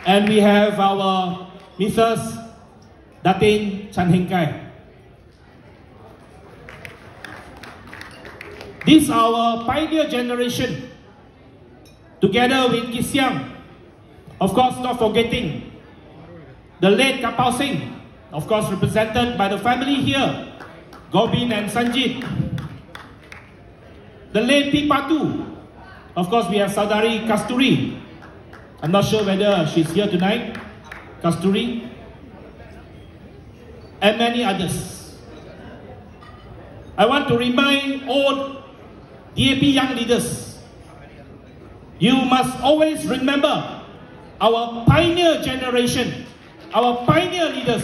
And we have our Mrs. Datin Chan Heng Kai. This is our pioneer generation, together with Kit Siang. Of course, not forgetting the late Kapao Singh, of course represented by the family here, Gobin and Sanjit. The late Pipatu, of course we have Saudari Kasturi. I'm not sure whether she's here tonight, Kasturi, and many others. I want to remind all DAP young leaders, you must always remember our pioneer generation, our pioneer leaders.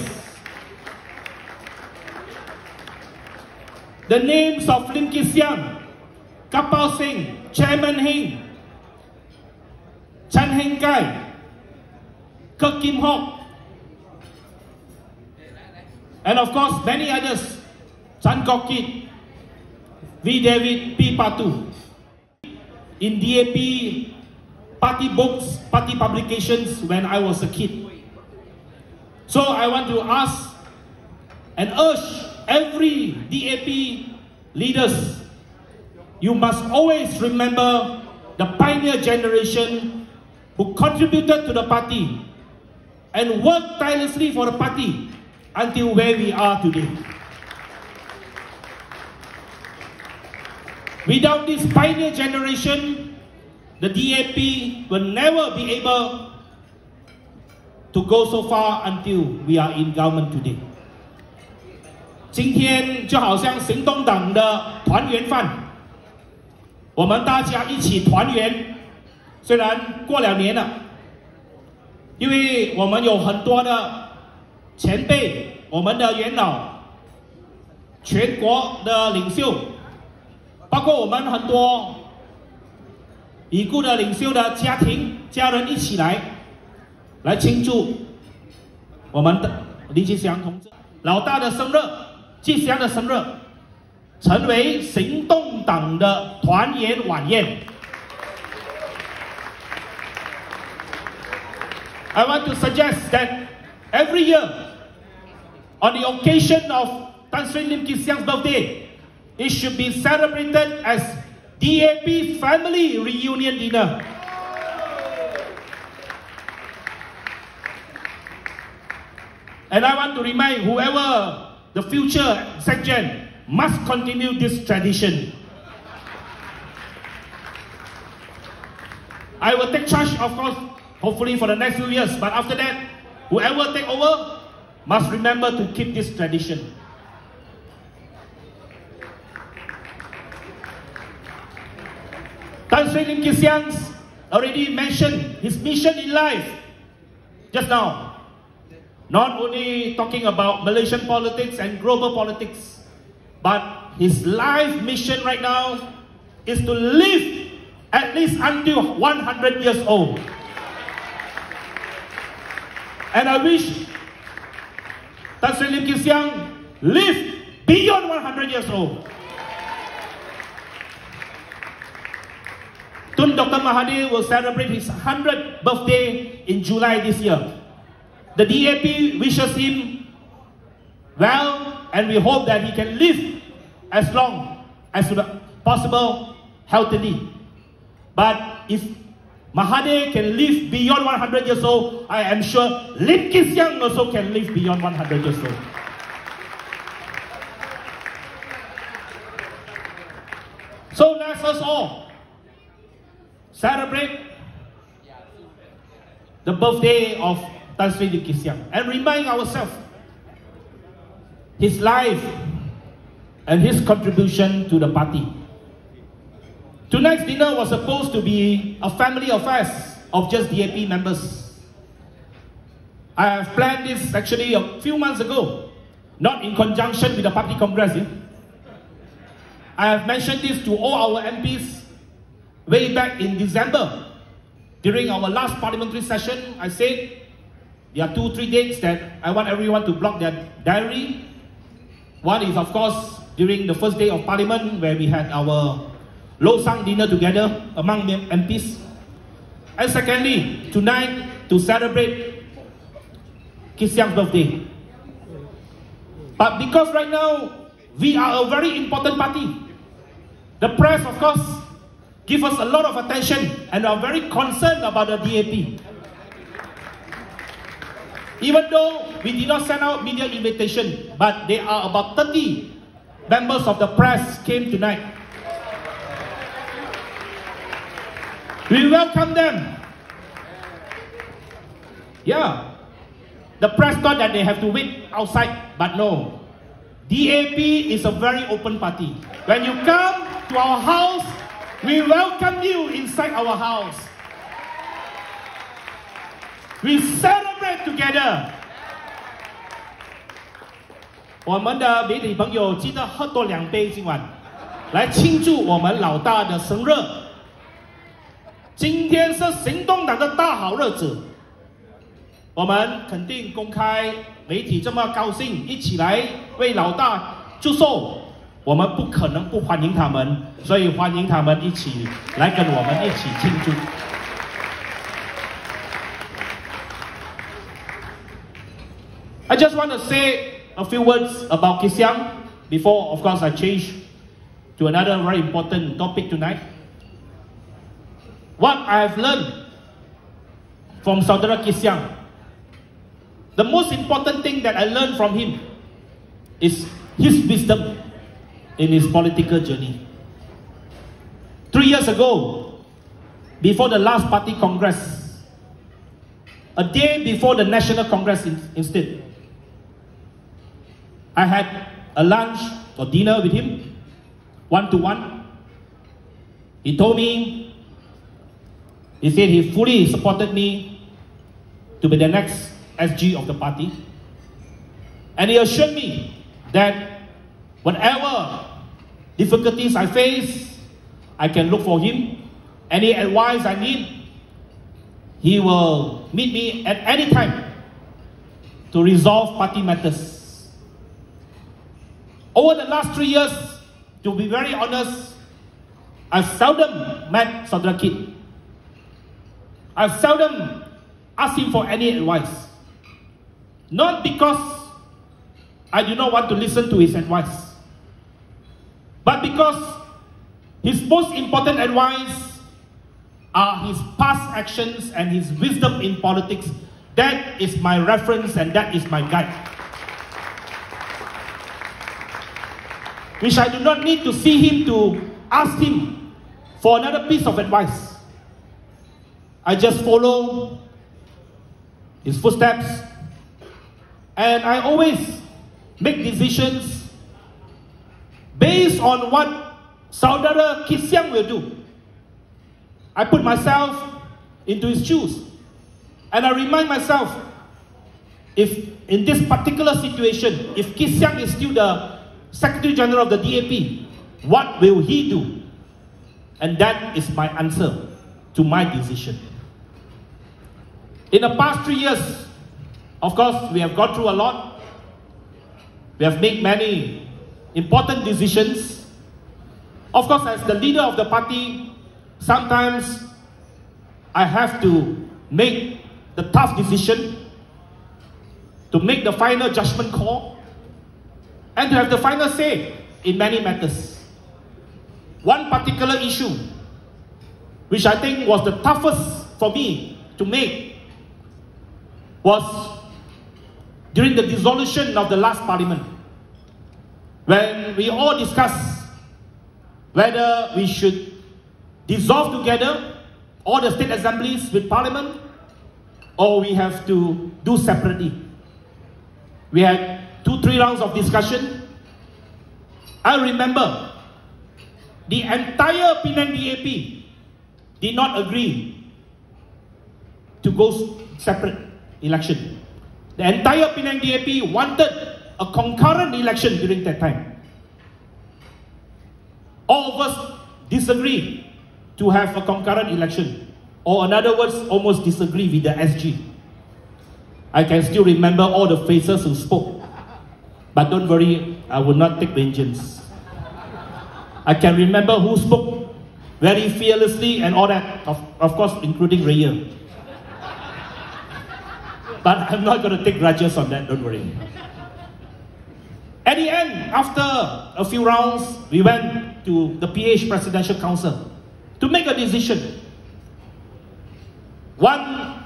The names of Lim Kit Siang, Kapao Singh, Chairman Heng, Chan Heng Kai, Kek Kim Hock, and of course many others, Chan Kok Kit, V. David, P. Patu. In DAP party books, party publications when I was a kid. So I want to ask and urge every DAP leaders, you must always remember the pioneer generation who contributed to the party and worked tirelessly for the party until where we are today. Without this pioneer generation, the DAP will never be able to go so far until we are in government today. 今天就好像行动党的团圆饭，我们大家一起团圆。虽然过了年了，因为我们有很多的前辈，我们的元老，全国的领袖，包括我们很多已故的领袖的家庭、家人一起来庆祝我们的林吉祥同志老大的生日。 吉祥的生日，成为行动党的团圆晚宴。I want to suggest that every year, on the occasion of Tan Sri Lim Kit Siang's birthday, it should be celebrated as DAP Family Reunion Dinner. And I want to remind whoever the future section must continue this tradition. I will take charge, of course, hopefully for the next few years, but after that, whoever take over must remember to keep this tradition. Tan Sri Lim Kit Siang already mentioned his mission in life just now. Not only talking about Malaysian politics and global politics, but his life mission right now is to live at least until 100 years old. And I wish Tan Sri Lim Kit Siang live beyond 100 years old. Tun Dr. Mahathir will celebrate his 100th birthday in July this year. The DAP wishes him well, and we hope that he can live as long as possible healthily. But if Mahathir can live beyond 100 years old, I am sure Lim Kit Siang also can live beyond 100 years old. So let us all celebrate the birthday of Tan Sri Lim Kit Siang and remind ourselves his life and his contribution to the party. Tonight's dinner was supposed to be a family affair of just DAP members. I have planned this actually a few months ago, not in conjunction with the party congress. I have mentioned this to all our MPs way back in December. During our last parliamentary session, I said there are 2-3 dates that I want everyone to block their diary. One is, of course, during the first day of Parliament, where we had our Losang dinner together among MPs. And secondly, tonight to celebrate Kit Siang's birthday. But because right now we are a very important party, the press of course give us a lot of attention and are very concerned about the DAP. Even though we did not send out media invitation, but there are about 30 members of the press came tonight. We welcome them. Yeah. The press thought that they have to wait outside, but no. DAP is a very open party. When you come to our house, we welcome you inside our house. We celebrate together. 我们的媒体朋友记得喝多2杯今晚，来庆祝我们老大的生日。今天是行动党的大好日子，我们肯定公开媒体这么高兴，一起来为老大祝寿，我们不可能不欢迎他们，所以欢迎他们一起来跟我们一起庆祝。I just want to say a few words about Kit Siang before, of course, I change to another very important topic tonight. What I have learned from Saudara Kit Siang, the most important thing that I learned from him is his wisdom in his political journey. 3 years ago, before the last party congress, a day before the National Congress instead, I had a lunch or dinner with him, one-to-one. He told me, he said he fully supported me to be the next SG of the party. And he assured me that whatever difficulties I face, I can look for him. Any advice I need, he will meet me at any time to resolve party matters. Over the last 3 years, to be very honest, I've seldom met Saudara Kit. I've seldom asked him for any advice. Not because I do not want to listen to his advice, but because his most important advice are his past actions and his wisdom in politics. That is my reference and that is my guide. Which I do not need to see him to ask him for another piece of advice. I just follow his footsteps and I always make decisions based on what Saudara Kit Siang will do. I put myself into his shoes and I remind myself, if in this particular situation, if Kit Siang is still the Secretary General of the DAP, what will he do? And that is my answer to my decision. In the past 3 years, of course, we have gone through a lot. We have made many important decisions. Of course, as the leader of the party, sometimes I have to make the tough decision, to make the final judgment call, and to have the final say in many matters. One particular issue, which I think was the toughest for me to make, was during the dissolution of the last parliament, when we all discussed whether we should dissolve together all the state assemblies with parliament, or we have to do separately. We had 2-3 rounds of discussion. I remember the entire Penang DAP did not agree to go separate election. The entire Penang DAP wanted a concurrent election during that time. All of us disagreed to have a concurrent election, or in other words, almost disagree with the SG. I can still remember all the faces who spoke. But don't worry, I will not take vengeance. I can remember who spoke very fearlessly and all that, of course, including Raya. But I'm not going to take grudges on that, don't worry. At the end, after a few rounds, we went to the PH Presidential Council to make a decision. One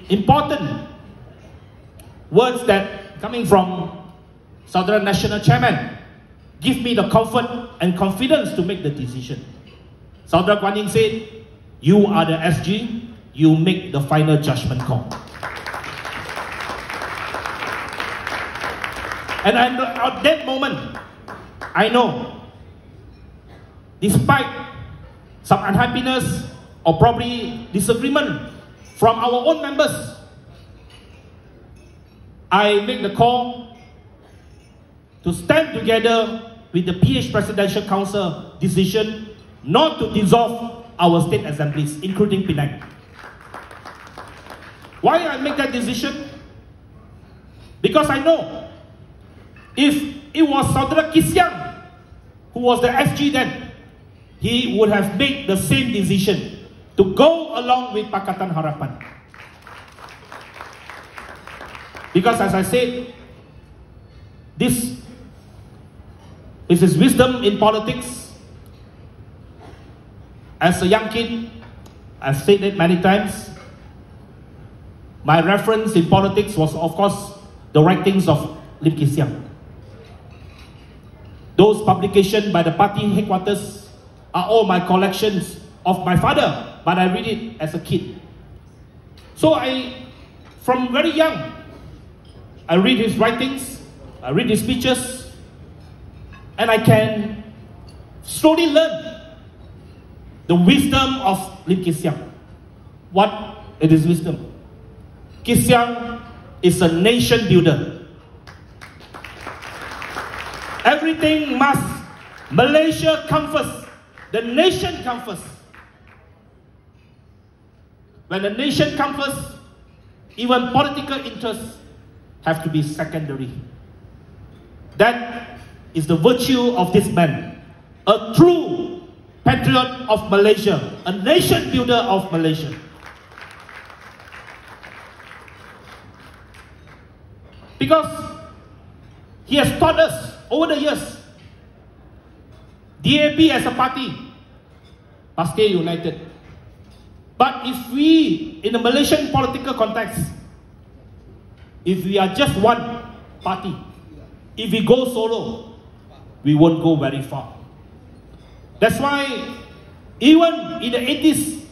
important words that coming from Southern National Chairman give me the comfort and confidence to make the decision. Saudara Kwan Yin said, "You are the SG, you make the final judgment call." And at that moment, I know, despite some unhappiness or probably disagreement from our own members, I make the call to stand together with the PH Presidential Council decision not to dissolve our state assemblies, including Penang. Why I make that decision? Because I know if it was Saudara Kit Siang who was the SG then, he would have made the same decision to go along with Pakatan Harapan. Because as I said, this is his wisdom in politics. As a young kid, I've said it many times, my reference in politics was, of course, the writings of Lim Kit Siang. Those publications by the party headquarters are all my collections of my father, but I read it as a kid. So from very young, I read his writings, I read his speeches, and I can slowly learn the wisdom of Lim Kit Siang. What it is wisdom? Kit Siang is a nation builder. Everything must Malaysia come first. The nation come first. When the nation comes first, even political interests have to be secondary. That is the virtue of this man. A true patriot of Malaysia. A nation builder of Malaysia. Because he has taught us over the years, DAP as a party must stay united. But if we, in the Malaysian political context, if we are just one party, if we go solo, we won't go very far. That's why even in the 80s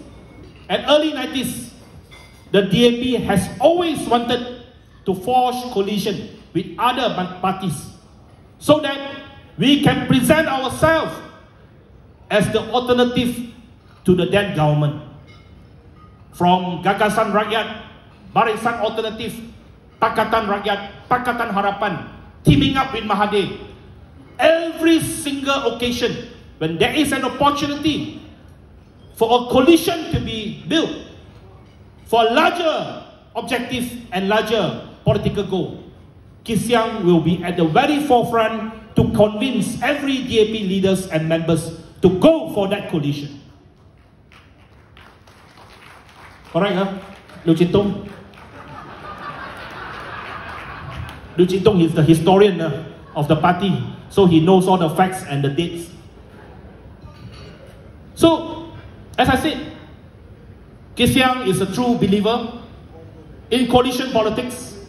and early 90s, the DAP has always wanted to forge coalition with other parties so that we can present ourselves as the alternative to the then government. From Gagasan Rakyat, Barisan Alternatif, Pakatan Rakyat, Pakatan Harapan, teaming up with Mahathir. Every single occasion, when there is an opportunity for a coalition to be built, for a larger objective and larger political goal, Kit Siang will be at the very forefront to convince every DAP leaders and members to go for that coalition. Correct, huh? Liu Chin-tung? Liu Chin-tung is the historian of the party, so he knows all the facts and the dates. So, as I said, Kit Siang is a true believer in coalition politics.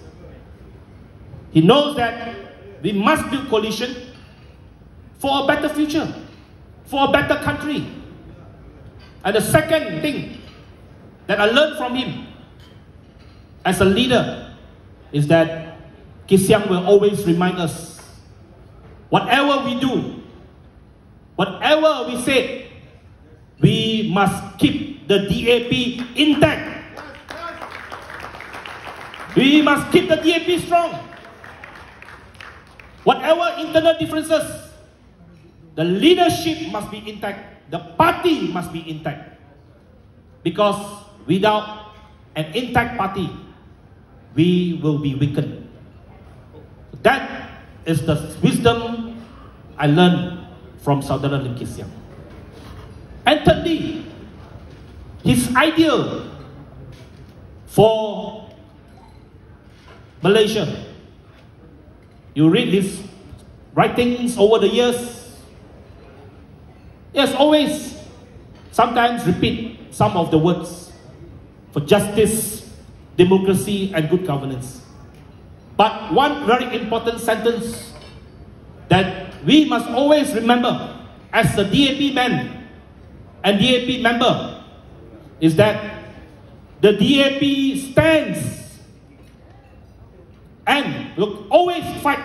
He knows that we must build coalition for a better future, for a better country. And the second thing that I learned from him as a leader is that Kit Siang will always remind us, whatever we do, whatever we say, we must keep the DAP intact. We must keep the DAP strong. Whatever internal differences, the leadership must be intact. The party must be intact. Because without an intact party, we will be weakened. That is the wisdom I learned from Saudara Lim Kit Siang. And thirdly, his ideal for Malaysia. You read his writings over the years. Yes, always, sometimes repeat some of the words for justice, democracy, and good governance. But one very important sentence that we must always remember as the DAP man and DAP member is that the DAP stands and will always fight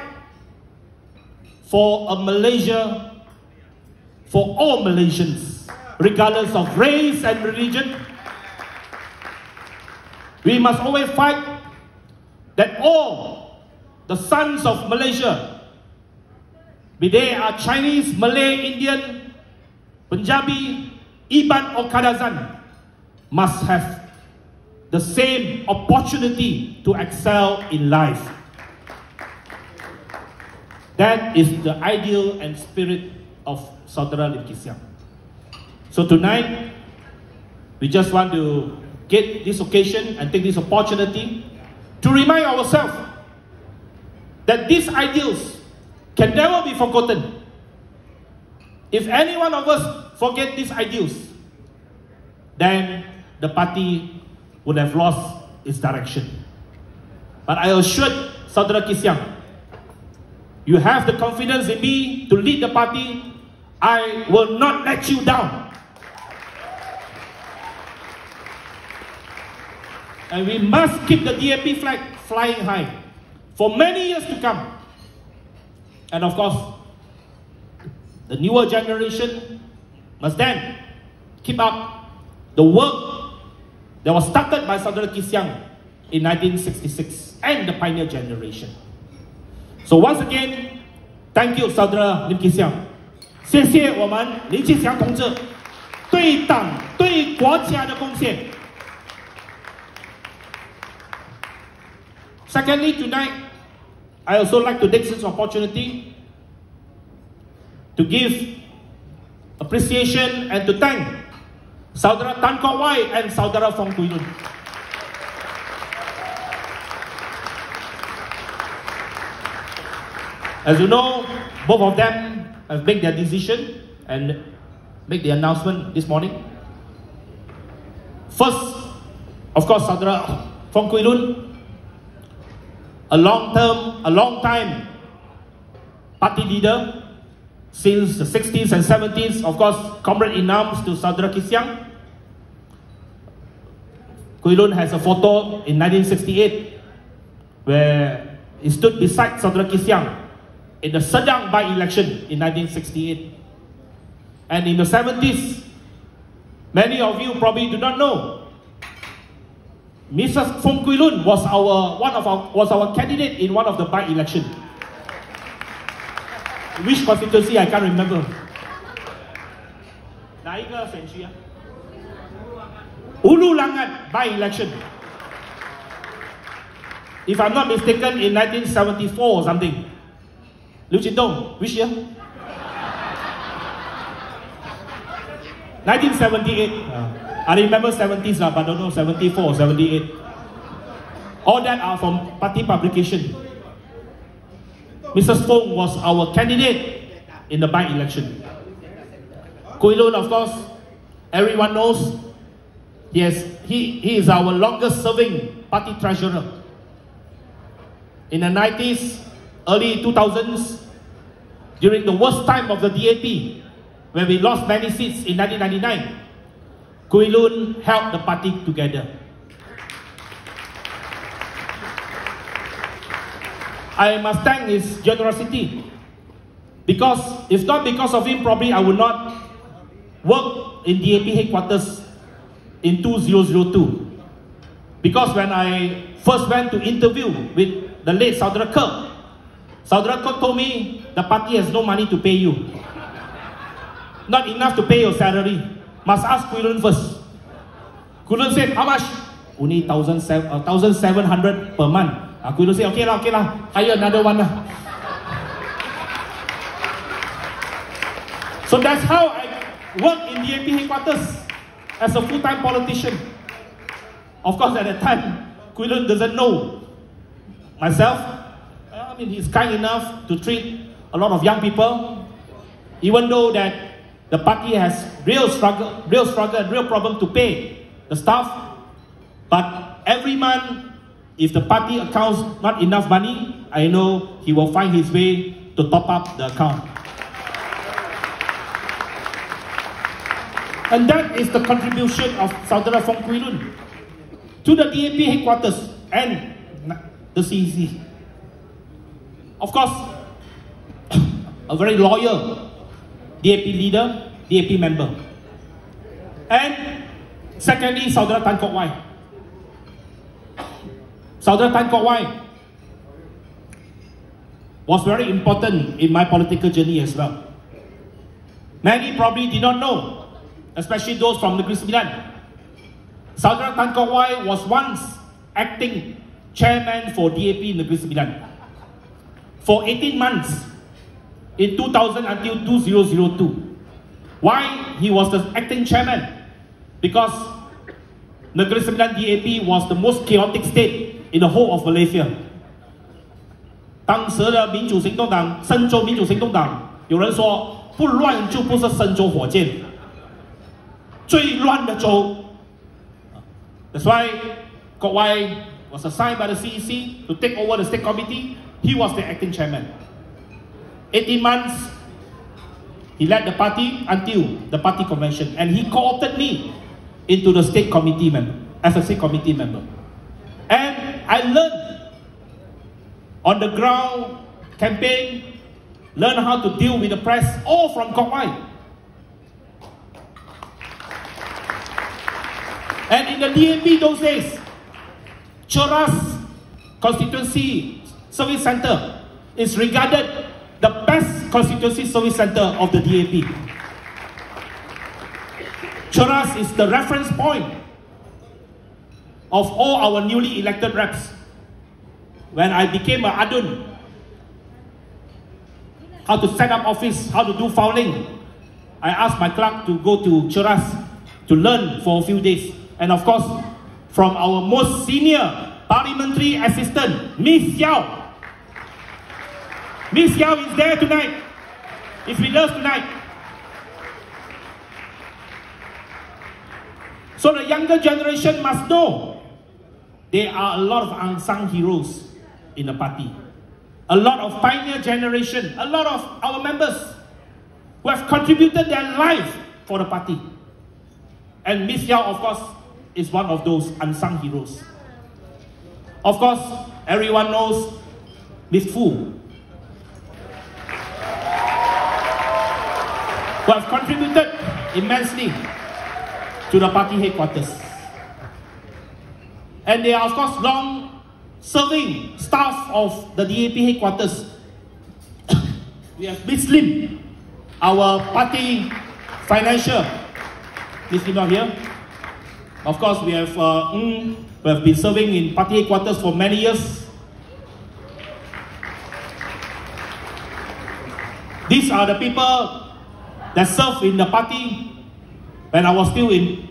for a Malaysia for all Malaysians, regardless of race and religion. We must always fight that all the sons of Malaysia, be they are Chinese, Malay, Indian, Punjabi, Iban or Kadazan, must have the same opportunity to excel in life. That is the ideal and spirit of Saudara Lim Kit Siang. So tonight, we just want to get this occasion and take this opportunity to remind ourselves that these ideals can never be forgotten. If any one of us forget these ideals, then the party would have lost its direction. But I assured Saudara Kit Siang, you have the confidence in me to lead the party. I will not let you down. And we must keep the DAP flag flying high for many years to come. And of course, the newer generation must then keep up the work that was started by Saudara Kit Siang in 1966 and the pioneer generation. So once again, thank you, Saudara Lim Kit Siang. 谢谢我们林kit祥同志对党对国家的贡献。Secondly, tonight, I also like to take this opportunity to give appreciation and to thank Saudara Tan Kok Wai and Saudara Fong Kui Lun. As you know, both of them have made their decision and make the announcement this morning. First, of course, Saudara Fong Kui Lun, a long time party leader since the 60s and 70s, of course, comrade in arms to Saudara Kit Siang. Kui Lun has a photo in 1968 where he stood beside Saudara Kit Siang in the Sedang by-election in 1968. And in the 70s, many of you probably do not know, Mrs. Fong Kui Lun was our candidate in one of the by-election. Which constituency I can't remember. 哪一个选区啊? Ululangan by-election. If I'm not mistaken, in 1974 or something. Liu Jindong, which year? 1978. I remember 70s, but I don't know 74 or 78. All that are from party publication. Mrs. Fong was our candidate in the by-election. Kui Lun, of course, everyone knows, he is our longest serving party treasurer. In the 90s, early 2000s, during the worst time of the DAP, when we lost many seats in 1999, Kui Lun held the party together. I must thank his generosity, because if not because of him, probably I would not work in DAP headquarters in 2002. Because when I first went to interview with the late Saudara Ke, Saudara Ke told me, the party has no money to pay you. Not enough to pay your salary. Must ask Kui Lun first. Kui Lun said, how much? Only 1,700 per month. Kui Lun said, okay lah, hire another one lah. So that's how I worked in DAP headquarters as a full-time politician. Of course, at that time, Kui Lun doesn't know myself. I mean, he's kind enough to treat a lot of young people, even though that the party has real struggle and real problem to pay the staff. But every month, if the party accounts not enough money, I know he will find his way to top up the account. And that is the contribution of Saudara Fong Kui Lun to the DAP headquarters and the CEC. Of course, a very loyal DAP leader, DAP member. And secondly, Saudara Tan Kok Wai. Saudara Tan Kok Wai was very important in my political journey as well. Many probably did not know, especially those from Negeri Sembilan. Saudara Tan Kok Wai was once acting chairman for DAP Negeri Sembilan for 18 months in 2000 until 2002. Why he was the acting chairman? Because Negeri Sembilan DAP was the most chaotic state in the whole of Malaysia. 当时的民主行动党，深州民主行动党，有人说不乱就不是深州火箭，最乱的州。That's why Kok Wai was assigned by the CEC to take over the state committee. He was the acting chairman. 18 months, he led the party until the party convention, and he co-opted me into the state committee member, as a state committee member. And I learned on the ground campaign, learn how to deal with the press, all from Kok Wai. And in the DAP those days, Cheras Constituency Service Centre is regarded the best constituency service centre of the DAP. Cheras is the reference point of all our newly elected reps. When I became an adun, how to set up office, how to do filing, I asked my clerk to go to Cheras to learn for a few days. And of course, from our most senior parliamentary assistant, Miss Xiao. Miss Xiao is there tonight. Is with us tonight. So the younger generation must know there are a lot of unsung heroes in the party. A lot of pioneer generation, a lot of our members who have contributed their life for the party. And Miss Xiao, of course, is one of those unsung heroes. Of course, everyone knows Miss Fu, who have contributed immensely to the party headquarters. And they are, of course, long-serving staff of the DAP headquarters. We have Miss Lim, our party financial. Miss Lim not here. Of course, we have who have been serving in party headquarters for many years. These are the people that served in the party when I was still in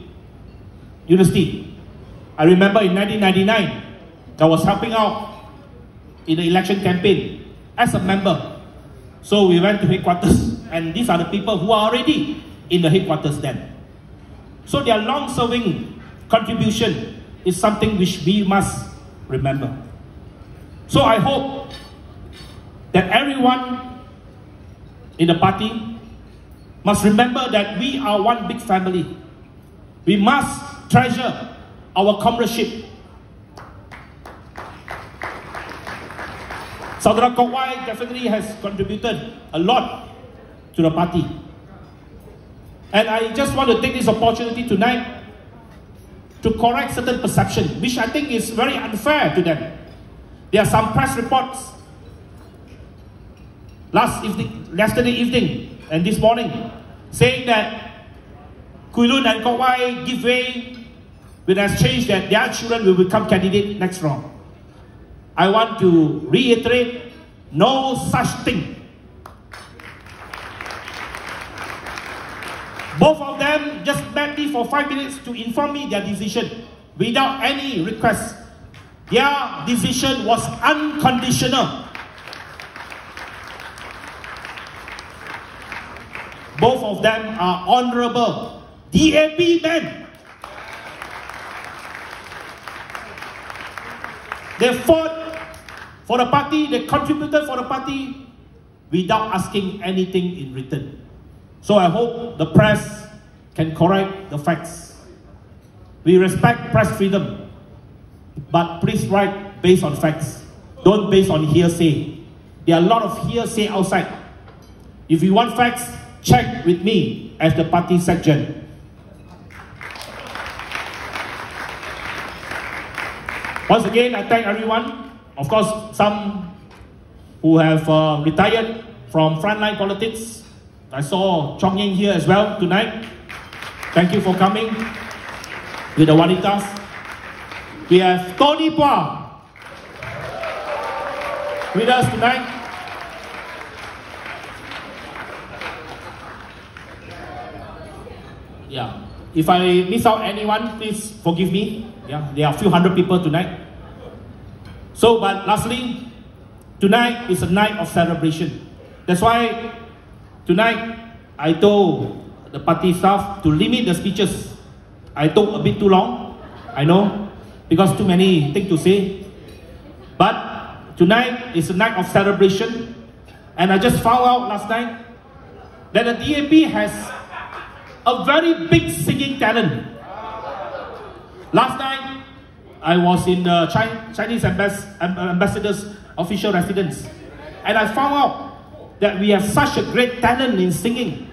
university. I remember in 1999, I was helping out in the election campaign as a member. So we went to headquarters, and these are the people who are already in the headquarters then. So their long-serving contribution is something which we must remember. So I hope that everyone in the party must remember that we are one big family. We must treasure our comradeship. Saudara Kok Wai definitely has contributed a lot to the party. And I just want to take this opportunity tonight to correct certain perception, which I think is very unfair to them. There are some press reports yesterday evening and this morning saying that Kui Lun and Kok Wai give way with exchange that their children will become candidate next round. I want to reiterate, no such thing. Both of them just met me for 5 minutes to inform me their decision without any request. Their decision was unconditional. Both of them are honorable DAP men. They fought for the party, they contributed for the party without asking anything in return. So I hope the press can correct the facts. We respect press freedom, but please write based on facts. Don't based on hearsay. There are a lot of hearsay outside. If you want facts, check with me as the party secretary. Once again, I thank everyone. Of course, some who have retired from frontline politics. I saw Chong Ying here as well tonight. Thank you for coming with the Wanitas. We have Tony Pua with us tonight. Yeah, if I miss out anyone, please forgive me. Yeah, there are a few hundred people tonight. So, but lastly, tonight is a night of celebration. That's why tonight I told the party staff to limit the speeches. I took a bit too long, I know, because too many things to say. But tonight is a night of celebration, and I just found out last night that the DAP has a very big singing talent. Last night, I was in the Chinese ambassador's official residence, and I found out that we have such a great talent in singing.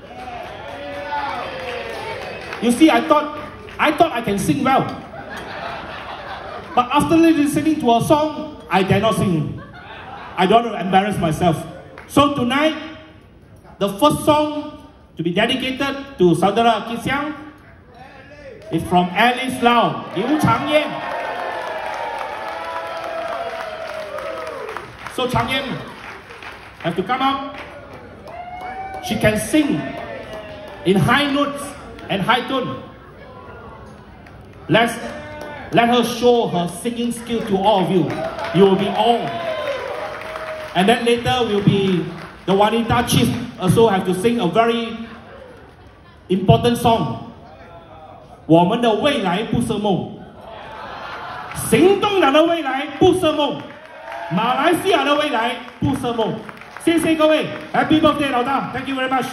You see, I thought I can sing well, but after listening to a song, I dare not sing. I don't want to embarrass myself. So tonight, the first song to be dedicated to Saudara Kit Siang is from Alice Lau, Liu Changyan. So Changyan have to come out. She can sing in high notes and high tone. Let her show her singing skill to all of you. You will be awed. And then later will be the Wanita Chief also have to sing a very important song. 我们的未来不是梦，行动党的未来不是梦，马来西亚的未来不是梦。谢谢各位 ，Happy birthday 老大 ，Thank you very much。